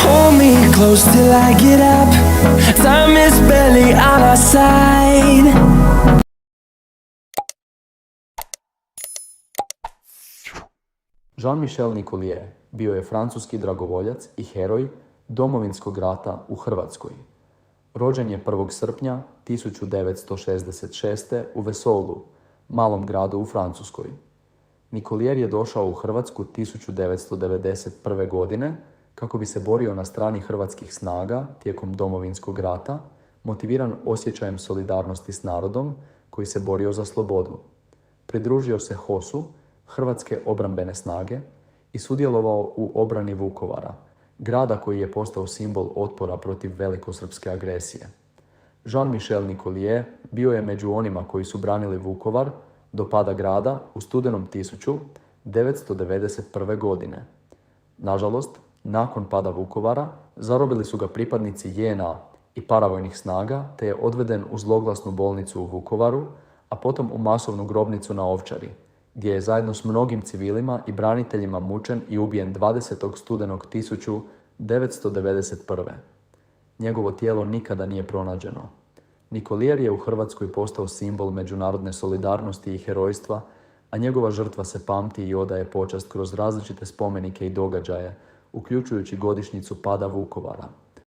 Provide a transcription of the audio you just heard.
Hold me close till I get up. Time is barely on our side. Jean-Michel Nicollier bio je francuski dragovoljac i heroj Domovinskog rata u Hrvatskoj. Rođen je 1. srpnja 1966. u Vesoulu, malom gradu u Francuskoj. Nicollier je došao u Hrvatsku 1991. godine kako bi se borio na strani hrvatskih snaga tijekom Domovinskog rata, motiviran osjećajem solidarnosti s narodom koji se borio za slobodu. Pridružio se HOS-u, Hrvatske obrambene snage, i sudjelovao u obrani Vukovara, grada koji je postao simbol otpora protiv velikosrpske agresije. Jean-Michel Nicollier bio je među onima koji su branili Vukovar do pada grada u studenom 1991. godine. Nažalost, nakon pada Vukovara zarobili su ga pripadnici JNA i paravojnih snaga, te je odveden u zloglasnu bolnicu u Vukovaru, a potom u masovnu grobnicu na Ovčari, gdje je zajedno s mnogim civilima i braniteljima mučen i ubijen 20. studenog 1991. Njegovo tijelo nikada nije pronađeno. Nicollier je u Hrvatskoj postao simbol međunarodne solidarnosti i herojstva, a njegova žrtva se pamti i odaje počast kroz različite spomenike i događaje, uključujući godišnjicu pada Vukovara.